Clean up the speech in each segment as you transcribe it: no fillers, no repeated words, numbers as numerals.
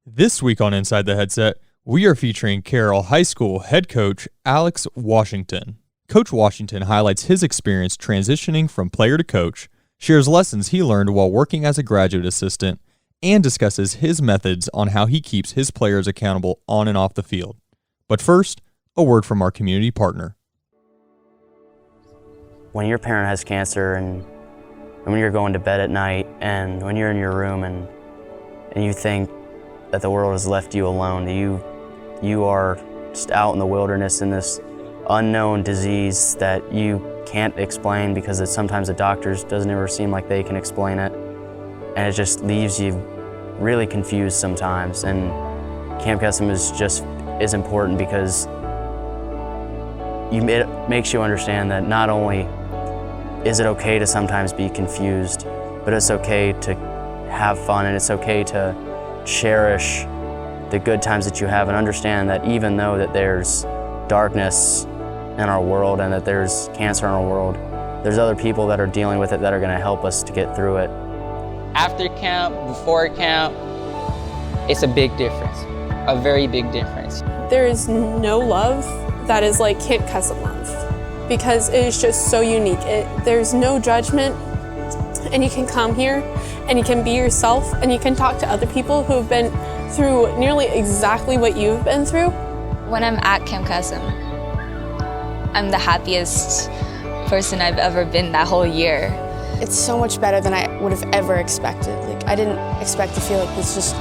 This week on Inside the Headset, we are featuring Carroll High School head coach Alex Washington. Coach Washington highlights his experience transitioning from player to coach, shares lessons he learned while working as a graduate assistant, and discusses his methods on how he keeps his players accountable on and off the field. But first, a word from our community partner. When your parent has cancer and when you're going to bed at night and when you're in your room and you think that the world has left you alone, you are just out in the wilderness in this unknown disease that you can't explain because sometimes the doctors doesn't ever seem like they can explain it, and it just leaves you really confused sometimes. And Camp Custom is important because it makes you understand that not only is it okay to sometimes be confused, but it's okay to have fun and it's okay to cherish the good times that you have and understand that even though that there's darkness in our world and that there's cancer in our world, there's other people that are dealing with it that are going to help us to get through it. After camp, before camp, it's a big difference, a very big difference. There is no love that is like Camp Custom love because it is just so unique. There's no judgment, and you can come here and you can be yourself and you can talk to other people who have been through nearly exactly what you've been through. When I'm at Camp Custom, I'm the happiest person I've ever been that whole year. It's so much better than I would have ever expected. I didn't expect to feel like this just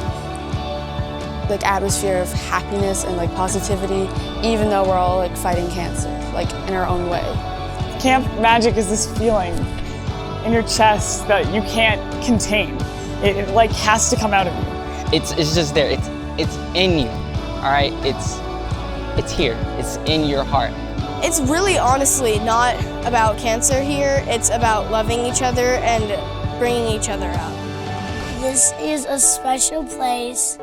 atmosphere of happiness and positivity, even though we're all fighting cancer, in our own way. Camp Magic is this feeling in your chest that you can't contain. It has to come out of you. It's just there. It's in you. All right. It's here. It's in your heart. It's really honestly not about cancer here. It's about loving each other and bringing each other out. This is a special place.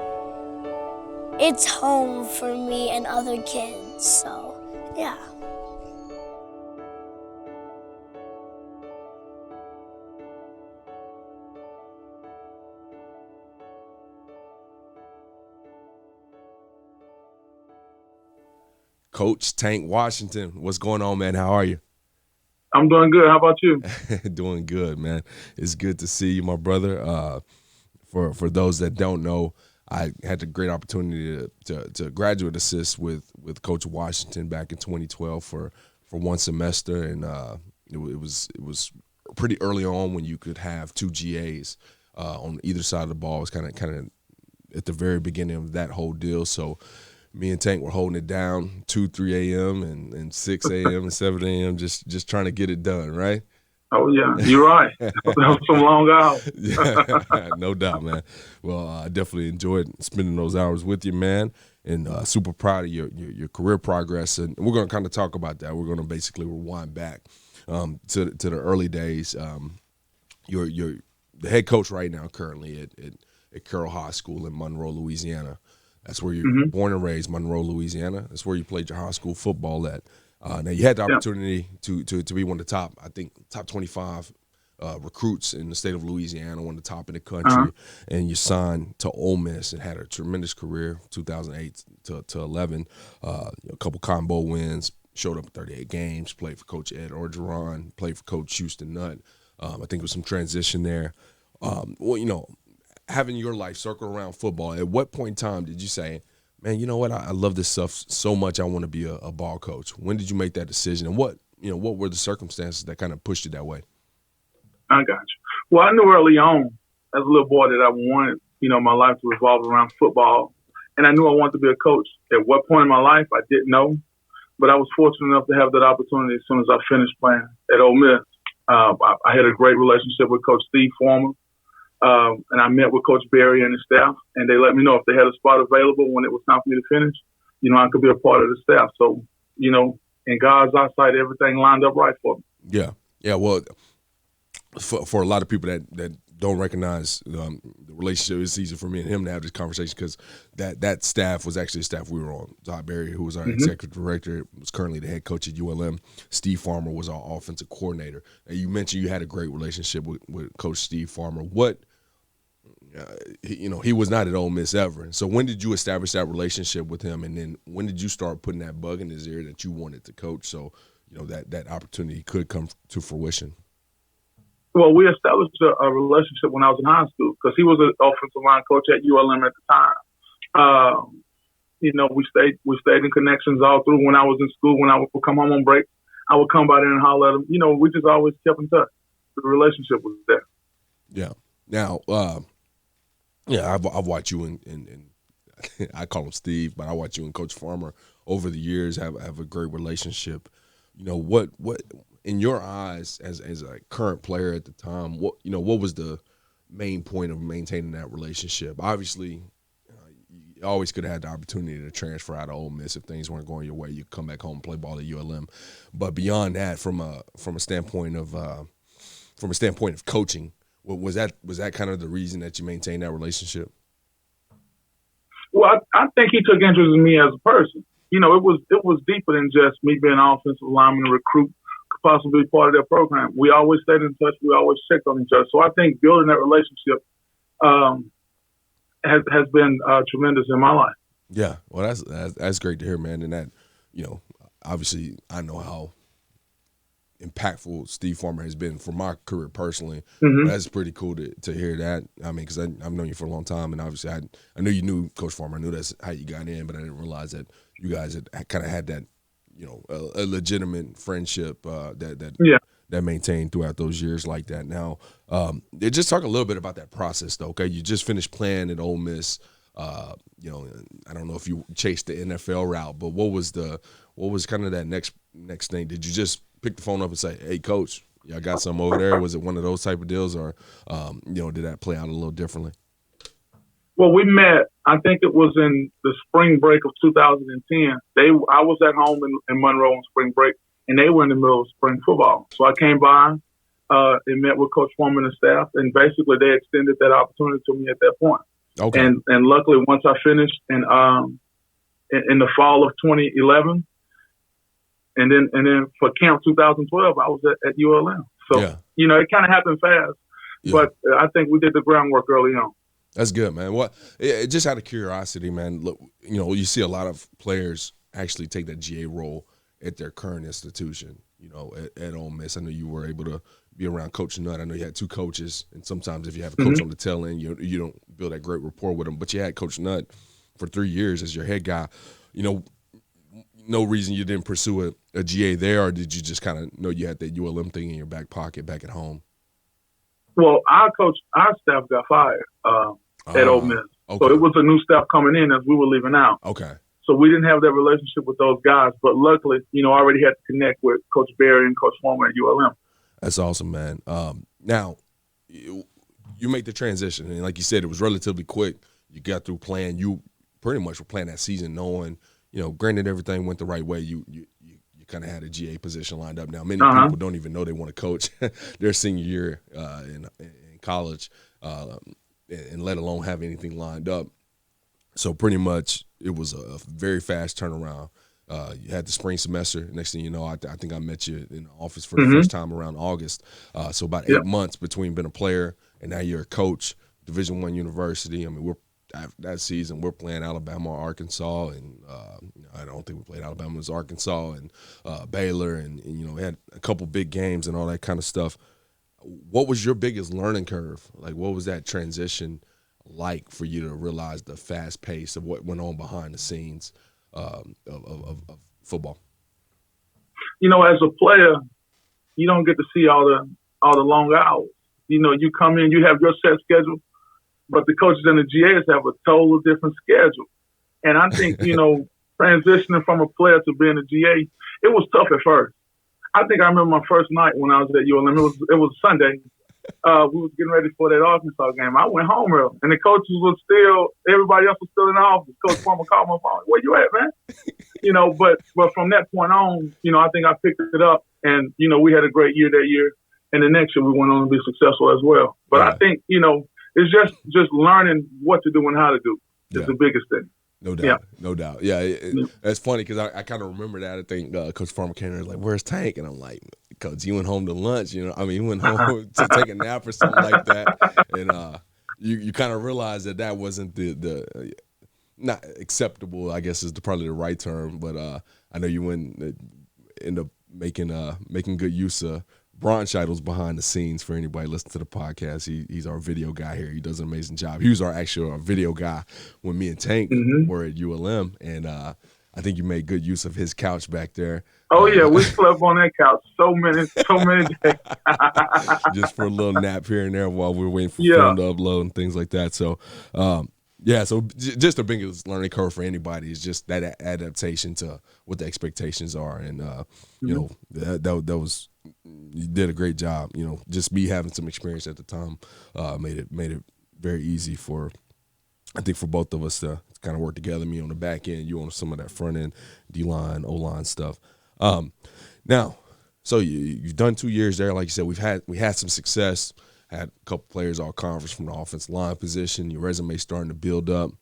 It's home for me and other kids, so yeah. Coach Tank Washington, what's going on, man? How are you? I'm doing good. How about you? Doing good, man. It's good to see you, my brother. For those that don't know, I had the great opportunity to graduate assist with Coach Washington back in 2012 for one semester, and it was pretty early on when you could have two GAs on either side of the ball. It was kind of at the very beginning of that whole deal. So me and Tank were holding it down 2, 3 a.m. and 6 a.m. and 7 a.m. just trying to get it done, right? Oh, yeah. You're right. That was some long hours. Yeah, no doubt, man. Well, I definitely enjoyed spending those hours with you, man, and super proud of your career progress. And we're going to kind of talk about that. We're going to basically rewind back to the early days. You're the head coach right now currently at Carroll High School in Monroe, Louisiana. That's where you're born and raised, Monroe, Louisiana. That's where you played your high school football at. Now, you had the opportunity to be one of the top 25 recruits in the state of Louisiana, one of the top in the country, and you signed to Ole Miss and had a tremendous career, 2008 to 11, a couple combo wins, showed up in 38 games, played for Coach Ed Orgeron, played for Coach Houston Nutt. I think there was some transition there. Having your life circle around football, at what point in time did you say, man, you know what, I love this stuff so much I want to be a ball coach? When did you make that decision, and what were the circumstances that kind of pushed you that way? I got you. Well, I knew early on as a little boy that I wanted, my life to revolve around football, and I knew I wanted to be a coach. At what point in my life, I didn't know, but I was fortunate enough to have that opportunity as soon as I finished playing at Ole Miss. I had a great relationship with Coach Steve Former. And I met with Coach Berry and his staff, and they let me know if they had a spot available when it was time for me to finish, I could be a part of the staff. So, in God's eyesight, everything lined up right for me. Yeah. Yeah. Well, for a lot of people that don't recognize the relationship, it's easy for me and him to have this conversation because that staff was actually a staff we were on. Todd Berry, who was our executive director, was currently the head coach at ULM. Steve Farmer was our offensive coordinator. And you mentioned you had a great relationship with Coach Steve Farmer. What he was not at Ole Miss ever. So when did you establish that relationship with him, and then when did you start putting that bug in his ear that you wanted to coach? So that opportunity could come to fruition. Well, we established a relationship when I was in high school because he was an offensive line coach at ULM at the time. We stayed in connections all through when I was in school. When I would come home on break, I would come by there and holler at him. We just always kept in touch. The relationship was there. Yeah. Now, I've watched you in I call him Steve, but I watch you and Coach Farmer over the years have a great relationship. What in your eyes as a current player at the time, what was the main point of maintaining that relationship? Obviously, you always could have had the opportunity to transfer out of Ole Miss if things weren't going your way. You come back home and play ball at ULM. But beyond that, from a standpoint of coaching, was that kind of the reason that you maintained that relationship? Well, I think he took interest in me as a person. It was deeper than just me being an offensive lineman and recruit could possibly be part of their program. We always stayed in touch. We always checked on each other. So I think building that relationship has been tremendous in my life. Yeah, well, that's great to hear, man. And that, obviously, I know how impactful Steve Farmer has been for my career personally. Mm-hmm. That's pretty cool to hear that. I mean, because I've known you for a long time, and obviously I knew you knew Coach Farmer. I knew that's how you got in, but I didn't realize that you guys had kind of had that, a legitimate friendship that maintained throughout those years like that. Now, just talk a little bit about that process, though. Okay, you just finished playing at Ole Miss. I don't know if you chased the NFL route, but what was kind of that next thing? Did you just pick the phone up and say, "Hey, Coach, I got something over there"? Was it one of those type of deals, or did that play out a little differently? Well, we met. I think it was in the spring break of 2010. I was at home in Monroe on spring break, and they were in the middle of spring football. So I came by and met with Coach Foreman and staff, and basically they extended that opportunity to me at that point. Okay. And luckily, once I finished in the fall of 2011, and then for camp 2012, I was at ULM. So it kind of happened fast, but I think we did the groundwork early on. That's good, man. Just out of curiosity, man, look, you see a lot of players actually take that GA role at their current institution, at Ole Miss. I know you were able to be around Coach Nutt. I know you had two coaches, and sometimes if you have a coach on the tail end, you don't build that great rapport with him. But you had Coach Nutt for 3 years as your head guy. No reason you didn't pursue a GA there, or did you just kind of know you had that ULM thing in your back pocket back at home? Well, our staff got fired at Ole Miss. Okay. So it was a new staff coming in as we were leaving out. Okay. So we didn't have that relationship with those guys, but luckily, I already had to connect with Coach Berry and Coach Farmer at ULM. That's awesome, man. Now, you make the transition, and like you said, it was relatively quick. You got through playing. You pretty much were playing that season knowing, granted everything went the right way. You kind of had a GA position lined up. Now, many people don't even know they want to coach their senior year in college, and let alone have anything lined up. So pretty much it was a very fast turnaround. You had the spring semester. Next thing you know, I think I met you in the office for the first time around August. So about 8 months between being a player and now you're a coach, Division I university. I mean, that season we're playing Alabama or Arkansas, and I don't think we played Alabama. It was Arkansas and Baylor, and we had a couple big games and all that kind of stuff. What was your biggest learning curve? Like, what was that transition like for you to realize the fast pace of what went on behind the scenes of football? As a player, you don't get to see all the long hours. You come in, you have your set schedule, but the coaches and the GAs have a total different schedule. And I think, transitioning from a player to being a GA, it was tough at first. I think I remember my first night when I was at ULM. It was Sunday. We was getting ready for that Arkansas game. I went home early, and the coaches was everybody else was still in the office. Coach Farmer called my phone. "Where you at, man?" But from that point on, I think I picked it up, and we had a great year that year, and the next year we went on to be successful as well. But I think it's just learning what to do and how to do is the biggest thing. No doubt, no doubt. Yeah, it's funny because I kind of remember that. I think Coach Farmer came in and was like, "Where's Tank?" And I'm like, "Coach, you went home to lunch, you went home to take a nap or something like that." And you kind of realize that wasn't the not acceptable, I guess is probably the right term, but I know you end up making good use of Bronsheid's behind the scenes. For anybody listening to the podcast, he's our video guy here. He does an amazing job. He was our video guy when me and Tank were at ULM, and I think you made good use of his couch back there. Oh yeah, we slept on that couch so many days. Just for a little nap here and there while we were waiting for film to upload and things like that. So so just the biggest learning curve for anybody is just that adaptation to what the expectations are, and you know that was, you did a great job. You know, just me having some experience at the time made it very easy for, I think, for both of us to kind of work together. Me on the back end, you on some of that front end, D-line, O-line stuff. Now, so you've done 2 years there. Like you said, we had some success. Had a couple players all conference from the offensive line position. Your resume starting to build up.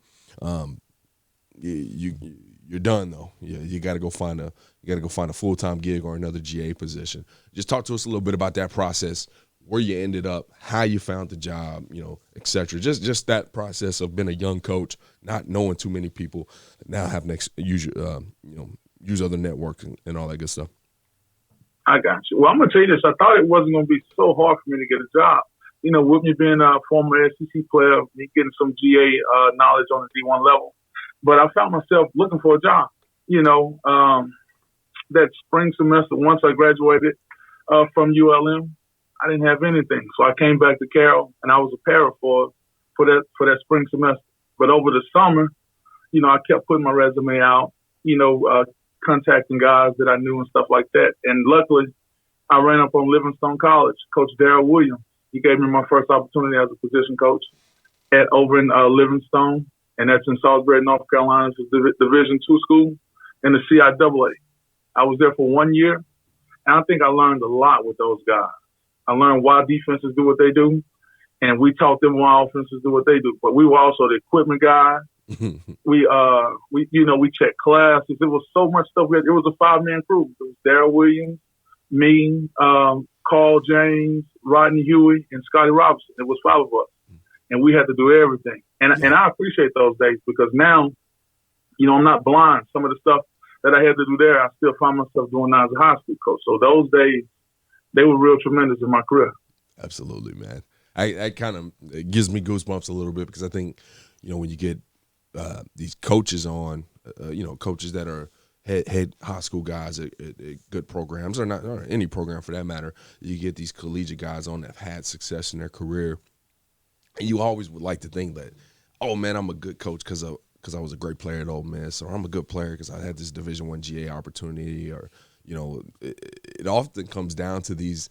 You're done though. You got to go find a full-time gig or another GA position. Just talk to us a little bit about that process, where you ended up, how you found the job, you know, et cetera. Just that process of being a young coach, not knowing too many people, now having to use other networks and all that good stuff. I got you. Well, I'm gonna tell you this. I thought it wasn't gonna be so hard for me to get a job. You know, with me being a former SEC player, me getting some GA knowledge on the D1 level, but I found myself looking for a job. You know, that spring semester, once I graduated from ULM, I didn't have anything, so I came back to Carroll, and I was a para for that spring semester. But over the summer, you know, I kept putting my resume out, you know, contacting guys that I knew and stuff like that. And luckily, I ran up on Livingstone College, Coach Darrell Williams. He gave me my first opportunity as a position coach over in Livingstone, and that's in Salisbury, North Carolina. It's a Division II school in the CIAA. I was there for 1 year, and I think I learned a lot with those guys. I learned why defenses do what they do, and we taught them why offenses do what they do. But we were also the equipment guys. we checked classes. It was so much stuff. It was a 5-man crew. It was Darrell Williams, me, Carl James, Rodney Huey, and Scotty Robinson. It was 5 of us, and we had to do everything. And I appreciate those days, because now, you know, I'm not blind. Some of the stuff that I had to do there, I still find myself doing now as a high school coach. So those days, they were real tremendous in my career. Absolutely, man. I kind of, it gives me goosebumps a little bit, because I think, you know, when you get these coaches on, you know, coaches that are head high school guys at good programs, or any program for that matter, you get these collegiate guys on that have had success in their career, and you always would like to think that, oh man, I'm a good coach because I was a great player at Ole Miss, or I'm a good player because I had this Division I GA opportunity, or, you know, it often comes down to these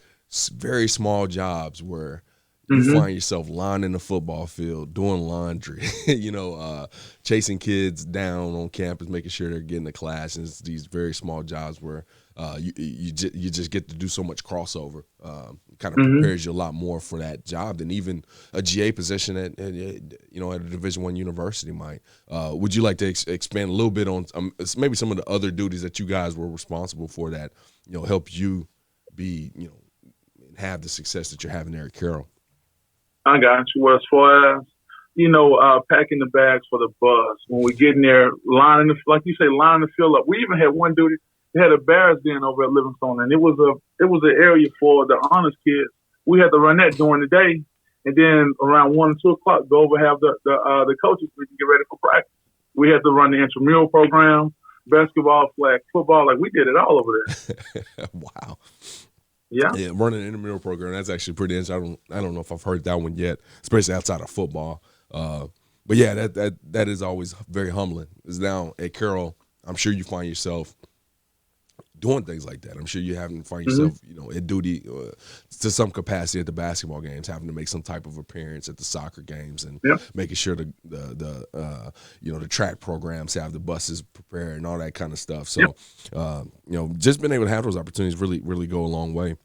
very small jobs where you find yourself lining the football field, doing laundry, you know, chasing kids down on campus, making sure they're getting to class. And it's these very small jobs where you just get to do so much crossover. Kind of prepares you a lot more for that job than even a GA position at a Division I university might. Would you like to expand a little bit on maybe some of the other duties that you guys were responsible for that, you know, help you be, you know, have the success that you're having there at Carroll? I got you. Well, as far as, you know, packing the bags for the bus, when we get in there, lining the field up. We even had one duty. We had a Bears den over at Livingstone, and it was an area for the honors kids. We had to run that during the day, and then around 1 or 2 o'clock, go over have the coaches meeting, get ready for practice. We had to run the intramural program, basketball, flag football. Like, we did it all over there. Wow. Yeah, running an intramural program, that's actually pretty interesting. I don't know if I've heard that one yet, especially outside of football. But yeah, that is always very humbling. Is now at Carroll, I'm sure you find yourself doing things like that. I'm sure you find yourself, you know, at duty to some capacity at the basketball games, having to make some type of appearance at the soccer games, and making sure the track programs have the buses prepared and all that kind of stuff. So, you know, just being able to have those opportunities really, really go a long way.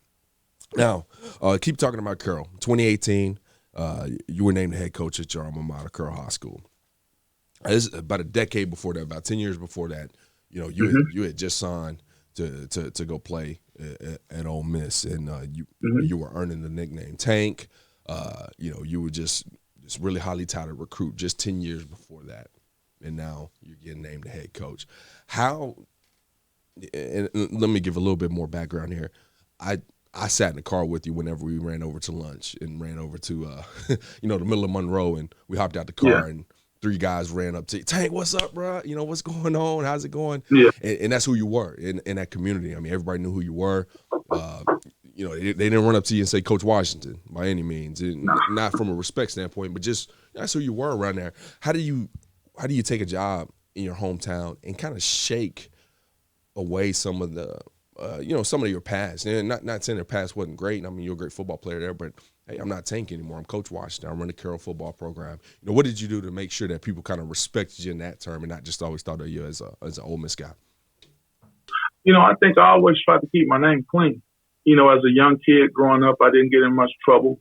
Now, keep talking about Carroll. 2018, you were named the head coach at your alma mater, Carroll High School. This is about a decade before that, about 10 years before that, you know, you had just signed to go play at Ole Miss, and you were earning the nickname Tank. You know, you were just this really highly touted recruit just 10 years before that, and now you're getting named the head coach. How? And let me give a little bit more background here. I sat in the car with you whenever we ran over to lunch and ran over to, the middle of Monroe, and we hopped out the car and 3 guys ran up to you. Tank, what's up, bro? What's going on? How's it going? Yeah. And that's who you were in that community. I mean, everybody knew who you were. They didn't run up to you and say Coach Washington by any means, not from a respect standpoint, but just that's who you were around there. How do you take a job in your hometown and kind of shake away some of the some of your past? And not saying their past wasn't great. I mean, you're a great football player there, but hey, I'm not Tank anymore. I'm Coach Washington. I run the Carroll football program. What did you do to make sure that people kind of respected you in that term and not just always thought of you as an Ole Miss guy? I think I always tried to keep my name clean. As a young kid growing up, I didn't get in much trouble.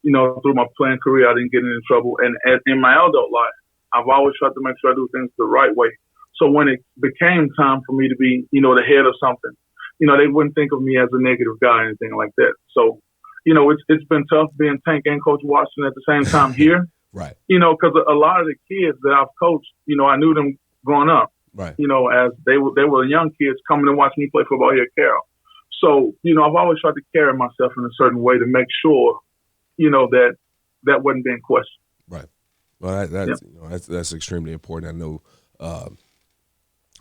Through my playing career, I didn't get in any trouble. And in my adult life, I've always tried to make sure I do things the right way. So when it became time for me to be, the head of something, they wouldn't think of me as a negative guy or anything like that. So, it's been tough being Tank and Coach Washington at the same time here. Right. Because a lot of the kids that I've coached, I knew them growing up. Right. As they were young kids coming and watching me play football here at Carroll. So, I've always tried to carry myself in a certain way to make sure, that wasn't being questioned. Right. Well, that's extremely important. I know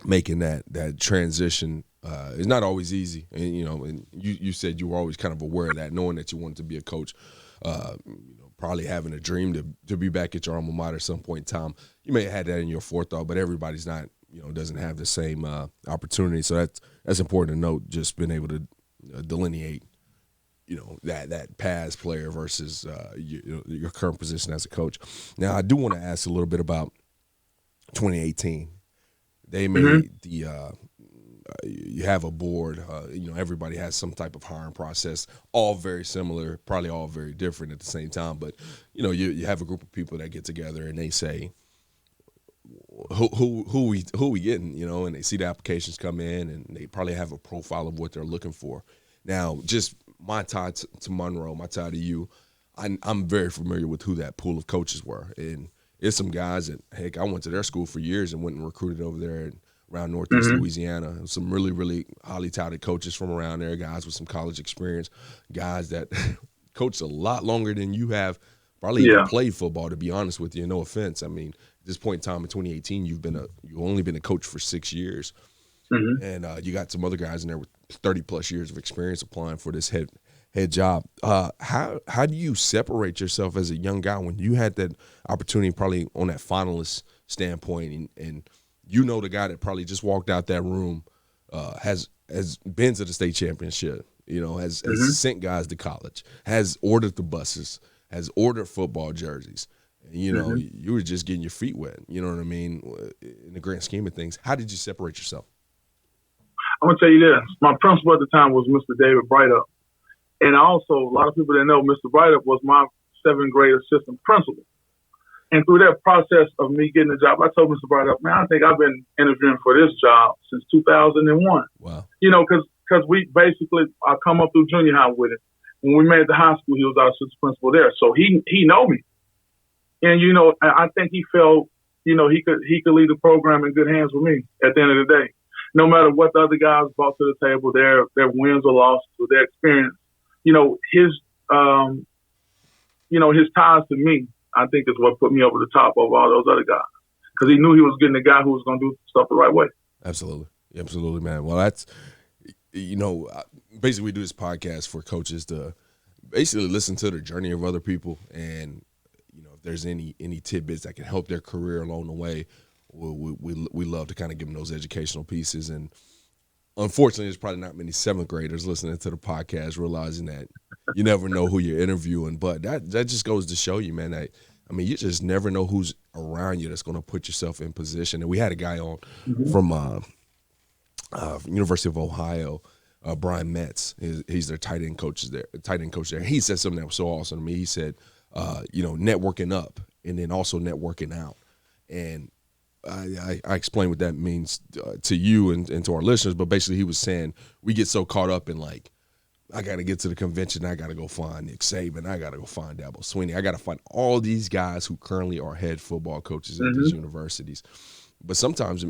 making that transition is not always easy. And, and you said you were always kind of aware of that, knowing that you wanted to be a coach, probably having a dream to be back at your alma mater at some point in time. You may have had that in your forethought, but everybody's not, doesn't have the same opportunity. So that's important to note, just being able to delineate, that past player versus your current position as a coach. Now, I do want to ask a little bit about 2018. They made you have a board, everybody has some type of hiring process, all very similar, probably all very different at the same time. But, you have a group of people that get together and they say, who we getting, and they see the applications come in and they probably have a profile of what they're looking for. Now, just my tie to Monroe, my tie to you, I'm very familiar with who that pool of coaches were. And it's some guys that, heck, I went to their school for years and went and recruited over there around Northeast Louisiana. Some really, really highly touted coaches from around there, guys with some college experience, guys that coached a lot longer than you have probably even played football, to be honest with you. No offense. I mean, at this point in time in 2018, you've only been a coach for 6 years. And you got some other guys in there with 30-plus years of experience applying for this head job. How do you separate yourself as a young guy when you had that opportunity probably on that finalist standpoint and the guy that probably just walked out that room has been to the state championship, has sent guys to college, has ordered the buses, has ordered football jerseys. You were just getting your feet wet, you know what I mean, in the grand scheme of things. How did you separate yourself? I'm going to tell you this. My principal at the time was Mr. David Brightup. And also, a lot of people didn't know Mr. Brightup was my 7th grade assistant principal. And through that process of me getting the job, I told Mr. Brightup, man, I think I've been interviewing for this job since 2001. Wow. Because we basically, I come up through junior high with it. When we made the high school, he was our assistant principal there. So he know me. And, I think he felt, he could lead the program in good hands with me at the end of the day. No matter what the other guys brought to the table, their wins or losses or their experience, his ties to me, I think is what put me over the top of all those other guys. Because he knew he was getting a guy who was going to do stuff the right way. Absolutely. Absolutely, man. Well, that's, basically we do this podcast for coaches to basically listen to the journey of other people. And, if there's any tidbits that can help their career along the way, we love to kind of give them those educational pieces. And unfortunately, there's probably not many 7th graders listening to the podcast realizing that you never know who you're interviewing. But that just goes to show you, man, that, you just never know who's around you that's going to put yourself in position. And we had a guy on from University of Ohio, Brian Metz. He's their tight end coach there. He said something that was so awesome to me. He said, networking up and then also networking out. And I explained what that means to you and to our listeners, but basically he was saying we get so caught up in like I got to get to the convention. I got to go find Nick Saban. I got to go find Dabo Swinney. I got to find all these guys who currently are head football coaches at these universities. But sometimes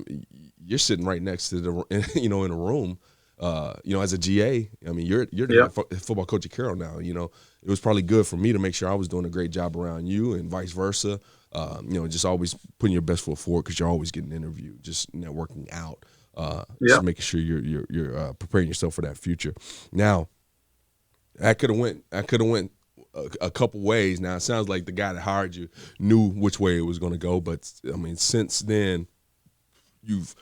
you're sitting right next to the, in a room, as a GA. I mean, you're the football coach at Carroll now. It was probably good for me to make sure I was doing a great job around you and vice versa. Just always putting your best foot forward because you're always getting interviewed, just networking out, just making sure you're preparing yourself for that future. Now, I could have went a couple ways. Now, it sounds like the guy that hired you knew which way it was going to go, but I mean, since then, you've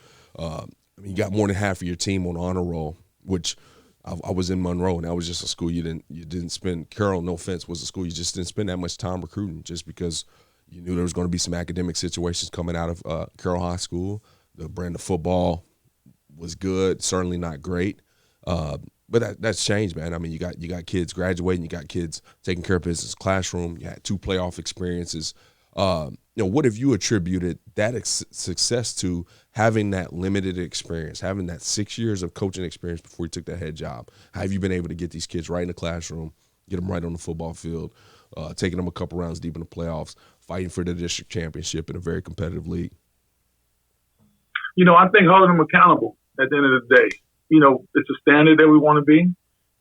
you got more than half of your team on honor roll, which I was in Monroe, and that was just a school you didn't spend. Carroll, no offense, was a school you just didn't spend that much time recruiting, just because you knew there was going to be some academic situations coming out of Carroll High School. The brand of football was good, certainly not great. But that's changed, man. I mean, you got kids graduating, you got kids taking care of business classroom. You had 2 playoff experiences. What have you attributed that success to, having that limited experience, having that 6 years of coaching experience before you took that head job? How have you been able to get these kids right in the classroom, get them right on the football field, taking them a couple rounds deep in the playoffs, fighting for the district championship in a very competitive league? I think holding them accountable at the end of the day. It's a standard that we want to be,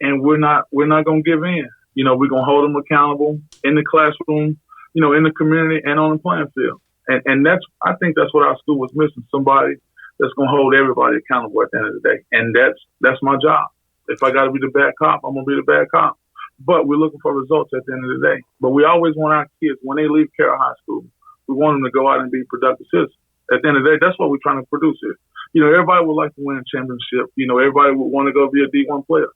and we're not going to give in. We're going to hold them accountable in the classroom, in the community and on the playing field. And I think that's what our school was missing, somebody that's going to hold everybody accountable at the end of the day. And that's my job. If I got to be the bad cop, I'm going to be the bad cop. But we're looking for results at the end of the day. But we always want our kids, when they leave Carroll High School, we want them to go out and be productive citizens. At the end of the day, that's what we're trying to produce here. Everybody would like to win a championship. Everybody would want to go be a D1 player.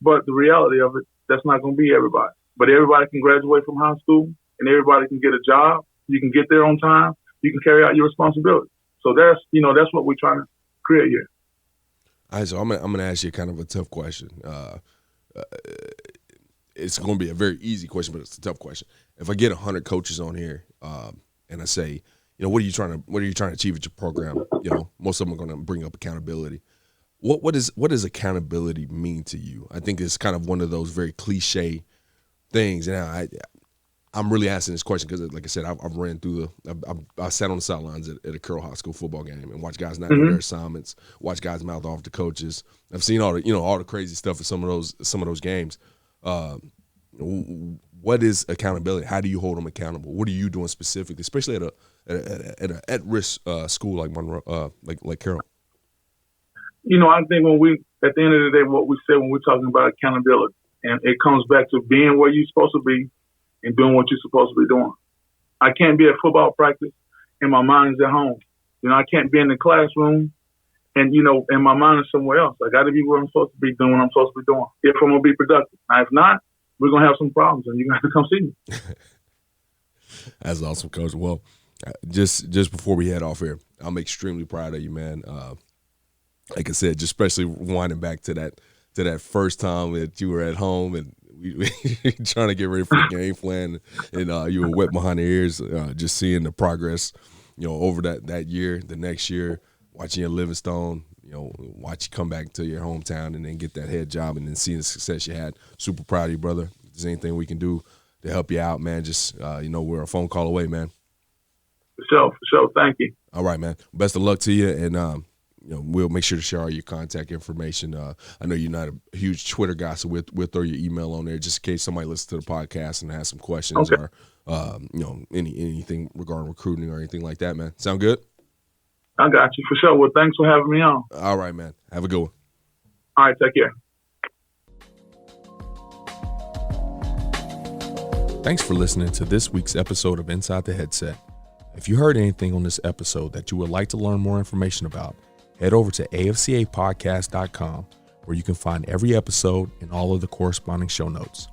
But the reality of it, that's not going to be everybody. But everybody can graduate from high school, and everybody can get a job. You can get there on time. You can carry out your responsibility. So that's what we're trying to create here. All right, so I'm gonna ask you kind of a tough question. It's going to be a very easy question, but it's a tough question. If I get 100 coaches on here, and I say, what are you trying to achieve at your program? Most of them are going to bring up accountability. What does accountability mean to you? I think it's kind of one of those very cliche things. And I'm really asking this question because, like I said, I've ran through I sat on the sidelines at a Carroll High School football game and watched guys not do their assignments, watch guys mouth off to coaches. I've seen all the crazy stuff in some of those games. What is accountability? How do you hold them accountable? What are you doing specifically, especially at an at-risk school like Monroe, like Carroll? I think at the end of the day, what we said when we're talking about accountability, and it comes back to being where you're supposed to be and doing what you're supposed to be doing. I can't be at football practice and my mind is at home. I can't be in the classroom and, and my mind is somewhere else. I got to be where I'm supposed to be, doing what I'm supposed to be doing, if I'm going to be productive. Now, if not, we're going to have some problems, and you're going to have to come see me. That's awesome, Coach. Well, just before we head off here, I'm extremely proud of you, man. Like I said, just especially winding back to that first time that you were at home and we trying to get ready for the game plan, and you were wet behind the ears, just seeing the progress, over that year, the next year, watching you in Livingstone, watch you come back to your hometown and then get that head job and then seeing the success you had. Super proud of you, brother. If there's anything we can do to help you out, man, just, we're a phone call away, man. For sure. Thank you. All right, man. Best of luck to you, and we'll make sure to share all your contact information. I know you're not a huge Twitter guy, so we'll throw your email on there just in case somebody listens to the podcast and has some questions or anything regarding recruiting or anything like that, man. Sound good? I got you, for sure. Well, thanks for having me on. All right, man. Have a good one. All right, take care. Thanks for listening to this week's episode of Inside the Headset. If you heard anything on this episode that you would like to learn more information about, head over to afcapodcast.com, where you can find every episode and all of the corresponding show notes.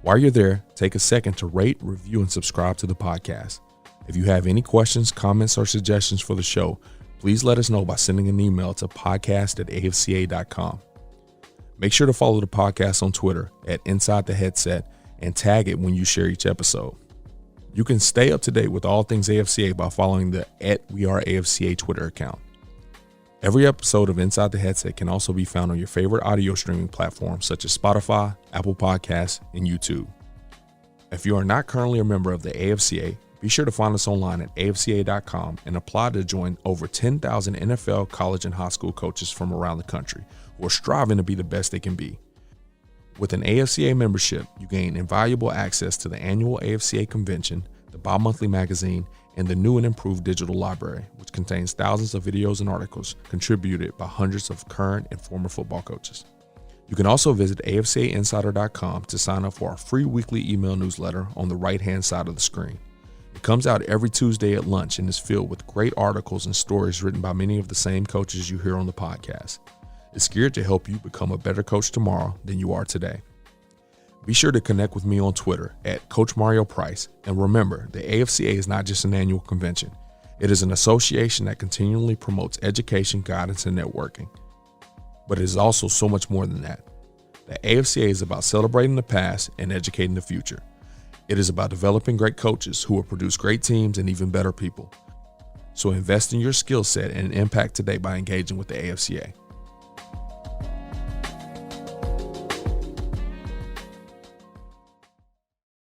While you're there, take a second to rate, review, and subscribe to the podcast. If you have any questions, comments, or suggestions for the show, please let us know by sending an email to podcast@afca.com. Make sure to follow the podcast on Twitter at Inside the Headset and tag it when you share each episode. You can stay up to date with all things AFCA by following the @WeAreAFCA Twitter account. Every episode of Inside the Headset can also be found on your favorite audio streaming platforms such as Spotify, Apple Podcasts, and YouTube. If you are not currently a member of the AFCA, be sure to find us online at afca.com and apply to join over 10,000 NFL, college, and high school coaches from around the country who are striving to be the best they can be. With an AFCA membership, you gain invaluable access to the annual AFCA convention, the bi-monthly magazine, and the new and improved digital library, which contains thousands of videos and articles contributed by hundreds of current and former football coaches. You can also visit afcainsider.com to sign up for our free weekly email newsletter on the right-hand side of the screen. It comes out every Tuesday at lunch and is filled with great articles and stories written by many of the same coaches you hear on the podcast. It's geared to help you become a better coach tomorrow than you are today. Be sure to connect with me on Twitter at Coach Mario Price, and remember, the AFCA is not just an annual convention. It is an association that continually promotes education, guidance, and networking. But it is also so much more than that. The AFCA is about celebrating the past and educating the future. It is about developing great coaches who will produce great teams and even better people. So invest in your skill set and impact today by engaging with the AFCA.